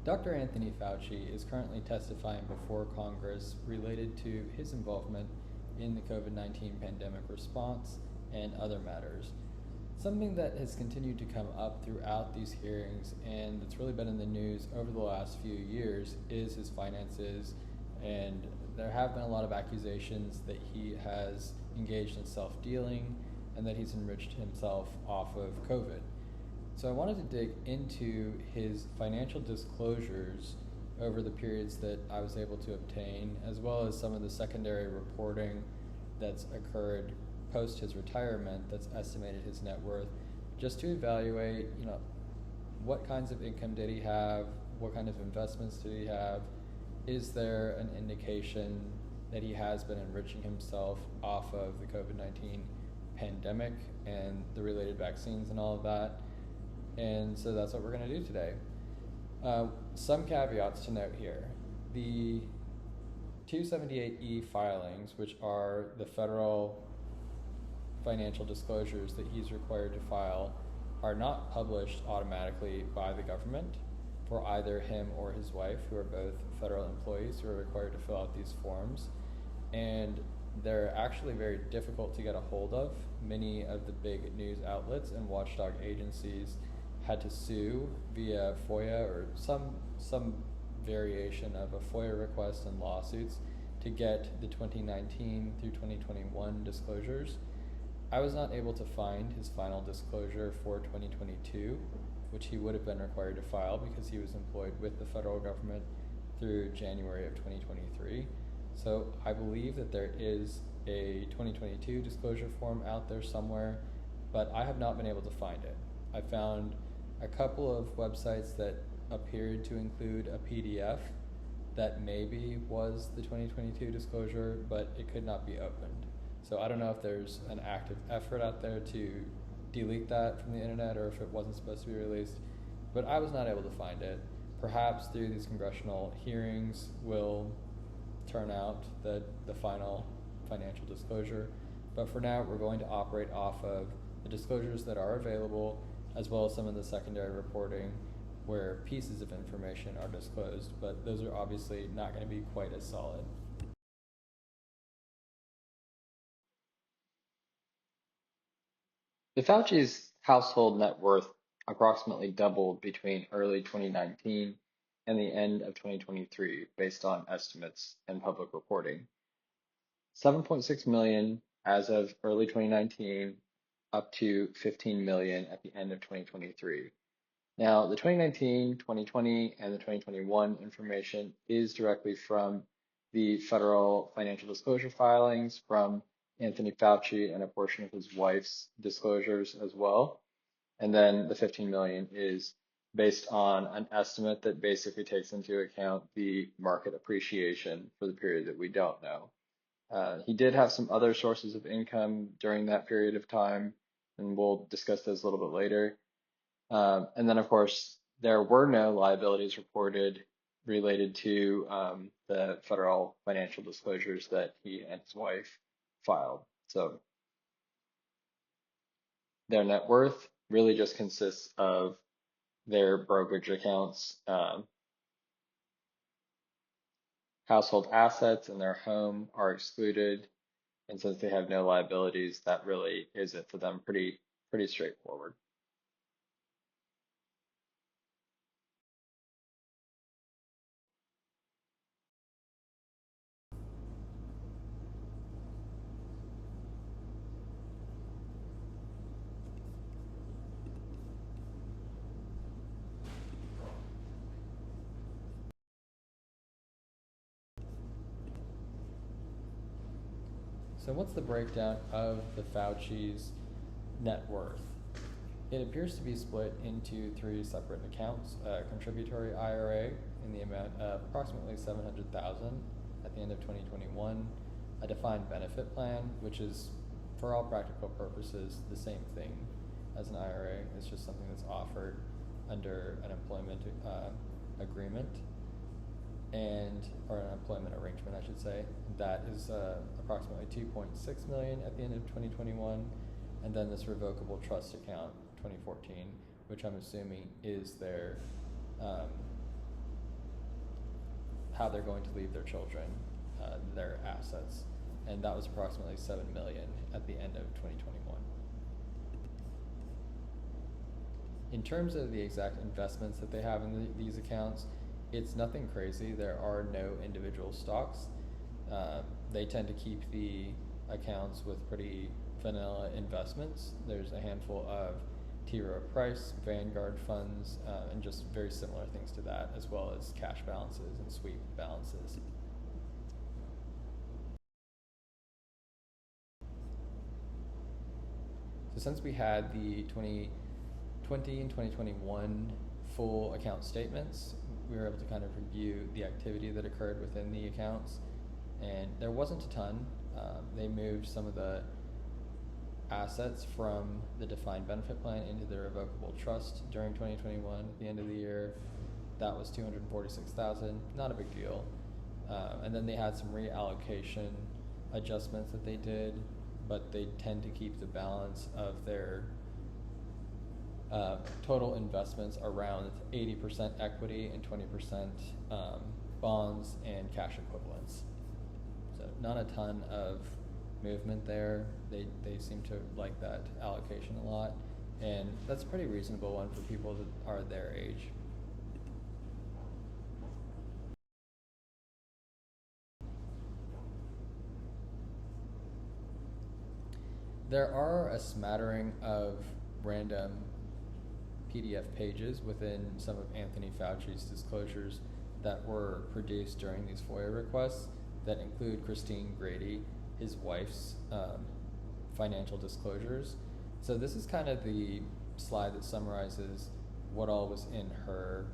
Dr. Anthony Fauci is currently testifying before Congress related to his involvement in the COVID-19 pandemic response and other matters. Something that has continued to come up throughout these hearings and that's really been in the news over the last few years is his finances, and there have been a lot of accusations that he has engaged in self-dealing and that he's enriched himself off of COVID. So I wanted to dig into his financial disclosures over the periods that I was able to obtain, as well as some of the secondary reporting that's occurred post his retirement that's estimated his net worth, just to evaluate, what kinds of income did he have, what kind of investments did he have, is there an indication that he has been enriching himself off of the COVID-19 pandemic and the related vaccines and all of that. And so that's what we're going to do today. Some caveats to note here. The 278E filings, which are the federal financial disclosures that he's required to file, are not published automatically by the government for either him or his wife, who are both federal employees who are required to fill out these forms. And they're actually very difficult to get a hold of. Many of the big news outlets and watchdog agencies had to sue via FOIA or some variation of a FOIA request and lawsuits to get the 2019 through 2021 disclosures. I was not able to find his final disclosure for 2022, which he would have been required to file because he was employed with the federal government through January of 2023. So I believe that there is a 2022 disclosure form out there somewhere, but I have not been able to find it. I found a couple of websites that appeared to include a PDF that maybe was the 2022 disclosure, but it could not be opened. So I don't know if there's an active effort out there to delete that from the internet or if it wasn't supposed to be released, but I was not able to find it. Perhaps through these congressional hearings will turn out the final financial disclosure, but for now we're going to operate off of the disclosures that are available, as well as some of the secondary reporting where pieces of information are disclosed, but those are obviously not going to be quite as solid. The Fauci's household net worth approximately doubled between early 2019 and the end of 2023 based on estimates and public reporting. 7.6 million as of early 2019, up to 15 million at the end of 2023. Now, the 2019, 2020, and the 2021 information is directly from the federal financial disclosure filings from Anthony Fauci and a portion of his wife's disclosures as well. And then the 15 million is based on an estimate that basically takes into account the market appreciation for the period that we don't know. He did have some other sources of income during that period of time, and we'll discuss those a little bit later. And then, of course, there were no liabilities reported related to the federal financial disclosures that he and his wife filed. So their net worth really just consists of their brokerage accounts, household assets, and their home are excluded. And since they have no liabilities, that really is it for them. Pretty straightforward. So what's the breakdown of the Fauci's net worth? It appears to be split into three separate accounts: a contributory IRA in the amount of approximately 700,000 at the end of 2021, a defined benefit plan, which is for all practical purposes the same thing as an IRA. It's just something that's offered under an employment agreement, and or an employment arrangement, I should say. That is approximately 2.6 million at the end of 2021, and then this revocable trust account 2014, which I'm assuming is their how they're going to leave their children their assets, and that was approximately $7 million at the end of 2021. In terms of the exact investments that they have in these accounts, it's nothing crazy. There are no individual stocks. They tend to keep the accounts with pretty vanilla investments. There's a handful of T. Rowe Price, Vanguard funds, and just very similar things to that, as well as cash balances and sweep balances. So since we had the 2020 and 2021 full account statements, we were able to kind of review the activity that occurred within the accounts, and there wasn't a ton. They moved some of the assets from the defined benefit plan into the revocable trust during 2021 at the end of the year. That was $246,000, not a big deal. And then they had some reallocation adjustments that they did, but they tend to keep the balance of their total investments around 80% equity and 20% bonds and cash equivalents. So not a ton of movement there. They seem to like that allocation a lot, and that's a pretty reasonable one for people that are their age. There are a smattering of random PDF pages within some of Anthony Fauci's disclosures that were produced during these FOIA requests that include Christine Grady, his wife's financial disclosures. So this is kind of the slide that summarizes what all was in her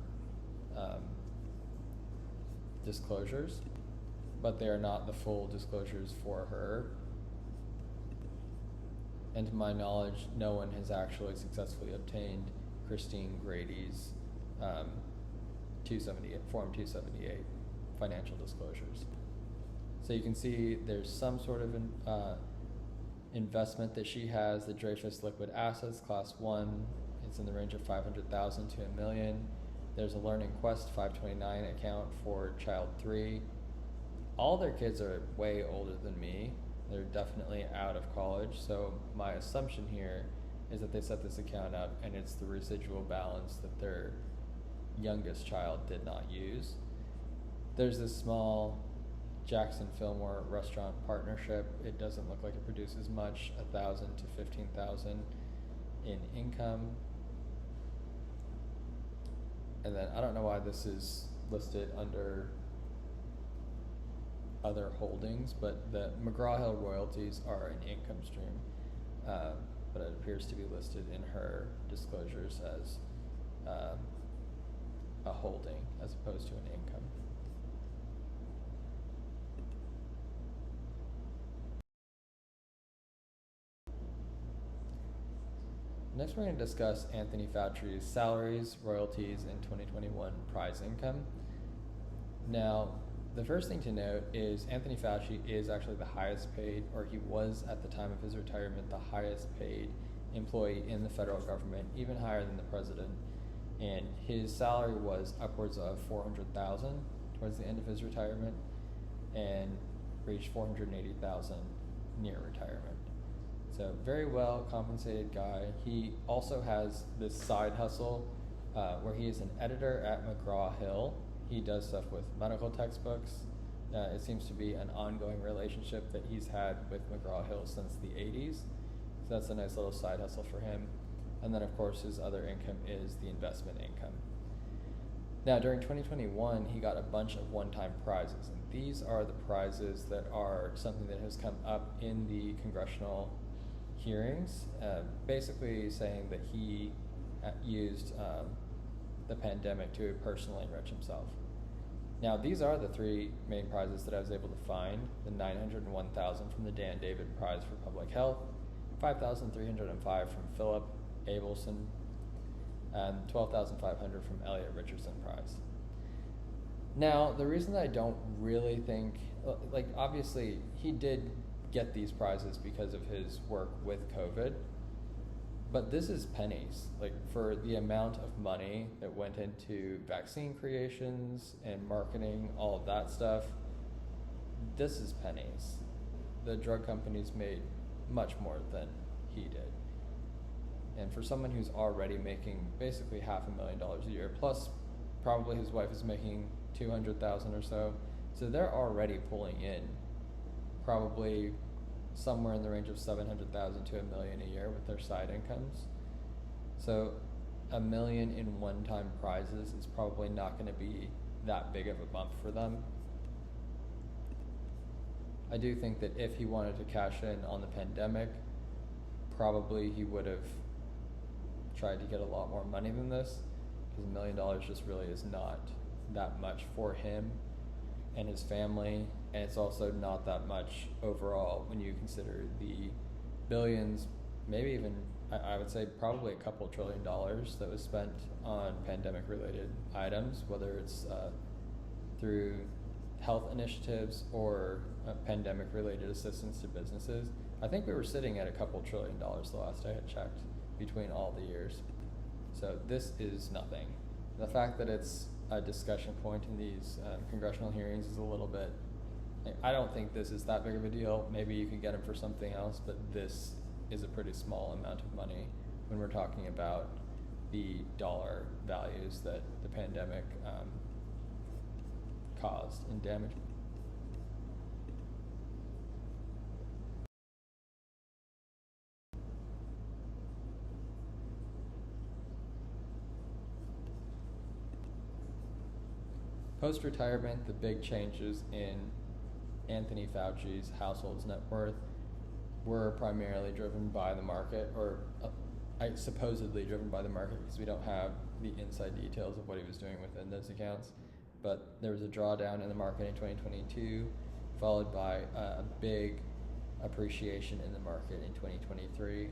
disclosures, but they are not the full disclosures for her. And to my knowledge, no one has actually successfully obtained Christine Grady's Form 278 financial disclosures. So you can see there's some sort of investment that she has, the Dreyfus Liquid Assets Class 1. It's in the range of $500,000 to $1 million. There's a Learning Quest 529 account for child 3. All their kids are way older than me. They're definitely out of college, so my assumption here is that they set this account up and it's the residual balance that their youngest child did not use. There's this small Jackson Fillmore restaurant partnership. It doesn't look like it produces much, $1,000 to $15,000 in income. And then I don't know why this is listed under other holdings, but the McGraw-Hill royalties are an income stream, but it appears to be listed in her disclosures as a holding as opposed to an income. Next, we're going to discuss Anthony Fauci's salaries, royalties, and 2021 prize income. Now, the first thing to note is Anthony Fauci is actually the highest paid, or he was at the time of his retirement, the highest paid employee in the federal government, even higher than the president. And his salary was upwards of $400,000 towards the end of his retirement, and reached $480,000 near retirement. So very well compensated guy. He also has this side hustle where he is an editor at McGraw-Hill. He does stuff with medical textbooks. It seems to be an ongoing relationship that he's had with McGraw-Hill since the 80s. So that's a nice little side hustle for him. And then of course his other income is the investment income. Now during 2021, he got a bunch of one-time prizes. And these are the prizes that are something that has come up in the congressional hearings, basically saying that he used the pandemic to personally enrich himself. Now, these are the three main prizes that I was able to find: the $901,000 from the Dan David Prize for Public Health, $5,305 from Philip Abelson, and $12,500 from Elliot Richardson Prize. Now, the reason that I don't really think, like, obviously he did get these prizes because of his work with COVID, But this is pennies. Like, for the amount of money that went into vaccine creations and marketing, all of that stuff, this is pennies. The drug companies made much more than he did. And for someone who's already making basically $500,000 a year, plus probably his wife is making 200,000 or so, so they're already pulling in probably somewhere in the range of 700,000 to $1 million a year with their side incomes. So $1 million in one-time prizes is probably not going to be that big of a bump for them. I do think that if he wanted to cash in on the pandemic, probably he would have tried to get a lot more money than this, because $1 million just really is not that much for him and his family, and it's also not that much overall when you consider the billions, maybe even, I would say probably a couple $1 trillion that was spent on pandemic-related items, whether it's through health initiatives or pandemic-related assistance to businesses. I think we were sitting at a couple $1 trillion the last I had checked between all the years. So this is nothing. The fact that it's a discussion point in these congressional hearings is a little bit, I don't think this is that big of a deal. Maybe you can get him for something else, but this is a pretty small amount of money when we're talking about the dollar values that the pandemic caused in damage. Post-retirement, the big changes in Anthony Fauci's household's net worth were primarily driven by the market, or supposedly driven by the market, because we don't have the inside details of what he was doing within those accounts. But there was a drawdown in the market in 2022, followed by a big appreciation in the market in 2023.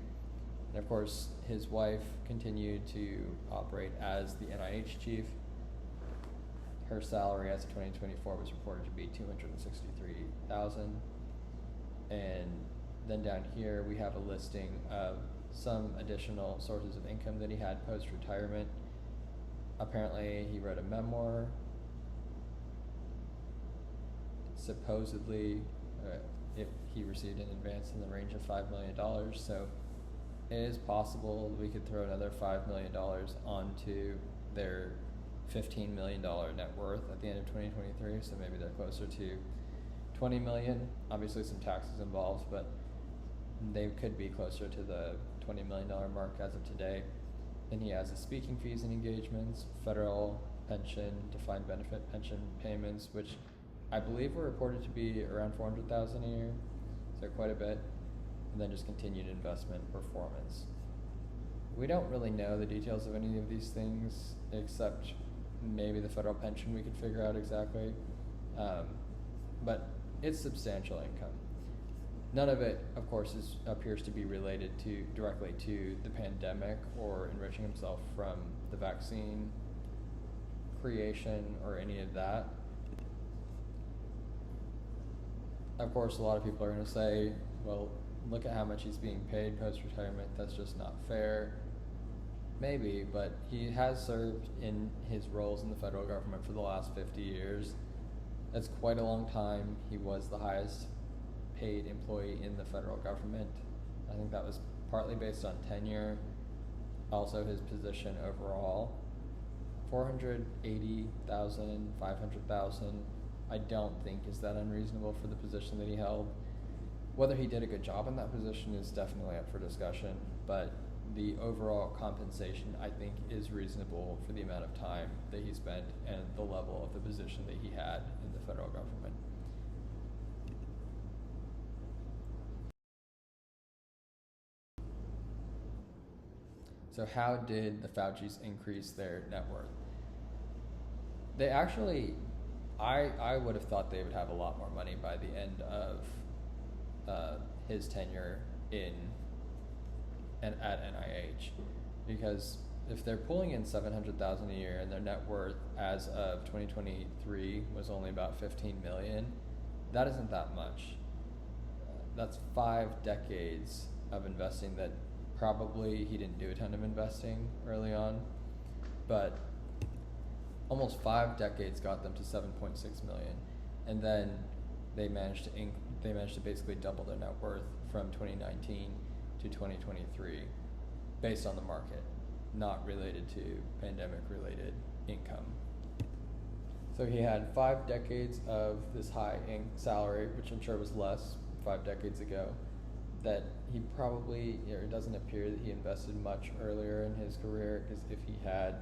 And of course, his wife continued to operate as the NIH chief. Her salary as of 2024 was reported to be $263,000. And then down here we have a listing of some additional sources of income that he had post-retirement. Apparently he wrote a memoir. Supposedly he received an advance in the range of $5 million. So it is possible we could throw another $5 million onto their $15 million net worth at the end of 2023, so maybe they're closer to $20 million. Obviously some taxes involved, but they could be closer to the $20 million mark as of today. Then he has his speaking fees and engagements, federal pension, defined benefit pension payments, which I believe were reported to be around $400,000 a year, so quite a bit. And then just continued investment performance. We don't really know the details of any of these things, except maybe the federal pension we could figure out exactly, but it's substantial income. None of it, of course, appears to be related directly to the pandemic or enriching himself from the vaccine creation or any of that. Of course, a lot of people are going to say, well, look at how much he's being paid post-retirement, that's just not fair. Maybe, but he has served in his roles in the federal government for the last 50 years. That's quite a long time. He was the highest paid employee in the federal government. I think that was partly based on tenure, also his position overall. 480,000, 500,000, I don't think is that unreasonable for the position that he held. Whether he did a good job in that position is definitely up for discussion, but the overall compensation, I think, is reasonable for the amount of time that he spent and the level of the position that he had in the federal government. So how did the Faucis increase their net worth? They actually, I would have thought they would have a lot more money by the end of his tenure at NIH, because if they're pulling in $700,000 a year and their net worth as of 2023 was only about $15 million, that isn't that much. That's 5 decades of investing that probably he didn't do a ton of investing early on, but almost 5 decades got them to 7.6 million, and then they managed to basically double their net worth from 2019 to 2023 based on the market, not related to pandemic related income. So he had 5 decades of this high salary, which I'm sure was less 5 decades ago, that he probably, it doesn't appear that he invested much earlier in his career, because if he had,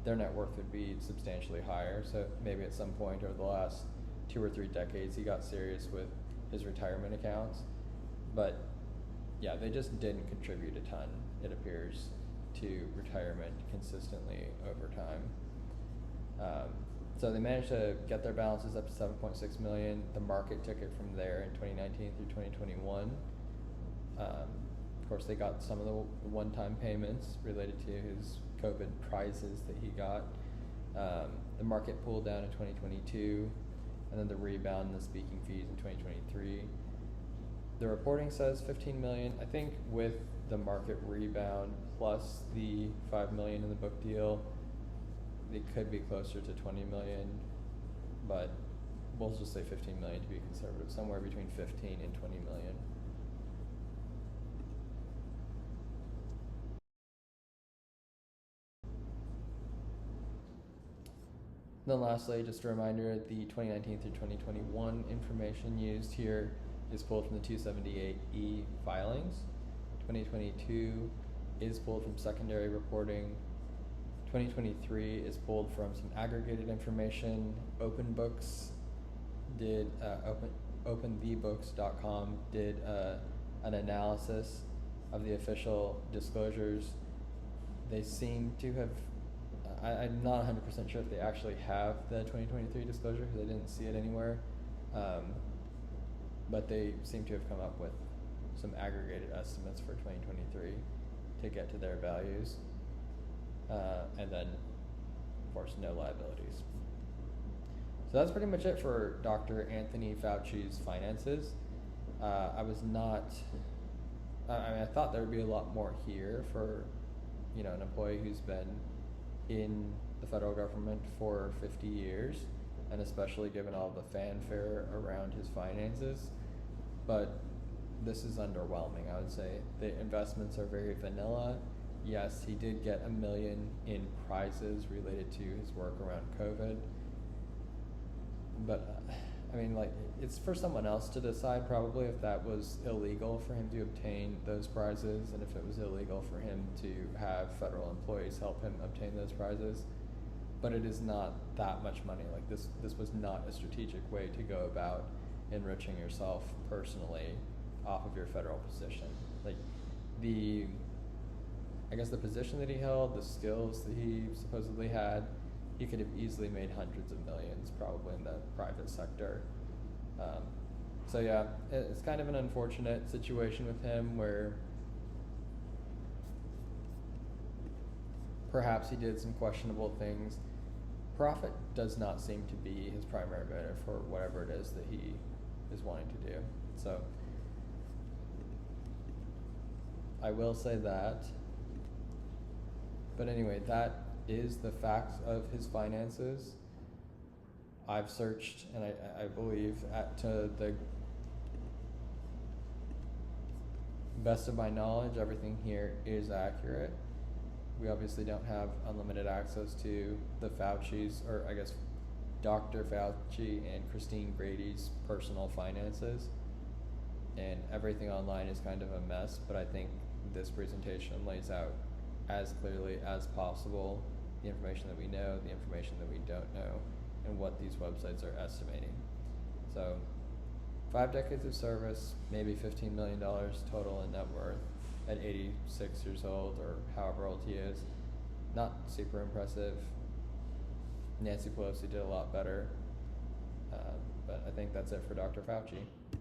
their net worth would be substantially higher. So maybe at some point over the last 2 or 3 decades, he got serious with his retirement accounts. But yeah, they just didn't contribute a ton, it appears, to retirement consistently over time. So they managed to get their balances up to 7.6 million. The market took it from there in 2019 through 2021. Of course, they got some of the one-time payments related to his COVID prizes that he got. The market pulled down in 2022, and then the rebound in the speaking fees in 2023. The reporting says 15 million. I think with the market rebound plus the 5 million in the book deal, it could be closer to 20 million, but we'll just say 15 million to be conservative, somewhere between 15 and 20 million. Then lastly, just a reminder, the 2019 through 2021 information used here is pulled from the 278E filings. 2022 is pulled from secondary reporting. 2023 is pulled from some aggregated information. OpenBooks did, openthebooks.com did an analysis of the official disclosures. They seem to have, I'm not 100% sure if they actually have the 2023 disclosure, because I didn't see it anywhere. But they seem to have come up with some aggregated estimates for 2023 to get to their values. And then, of course, no liabilities. So that's pretty much it for Dr. Anthony Fauci's finances. I thought there would be a lot more here for, an employee who's been in the federal government for 50 years, and especially given all the fanfare around his finances. But this is underwhelming, I would say. The investments are very vanilla. Yes, he did get $1 million in prizes related to his work around COVID. But, it's for someone else to decide probably if that was illegal for him to obtain those prizes, and if it was illegal for him to have federal employees help him obtain those prizes. But it is not that much money. This was not a strategic way to go about enriching yourself personally off of your federal position. The position that he held, the skills that he supposedly had, he could have easily made hundreds of millions probably in the private sector. So yeah, it's kind of an unfortunate situation with him, where perhaps he did some questionable things. Profit does not seem to be his primary motive for whatever it is that he is wanting to do. So I will say that. But anyway, that is the facts of his finances. I've searched, and I believe to the best of my knowledge, everything here is accurate. We obviously don't have unlimited access to the Fauci's, or I guess Dr. Fauci and Christine Grady's personal finances, and everything online is kind of a mess, but I think this presentation lays out as clearly as possible the information that we know, the information that we don't know, and what these websites are estimating. So 5 decades of service, maybe $15 million total in net worth at 86 years old, or however old he is. Not super impressive. Nancy Pelosi did a lot better. But I think that's it for Dr. Fauci.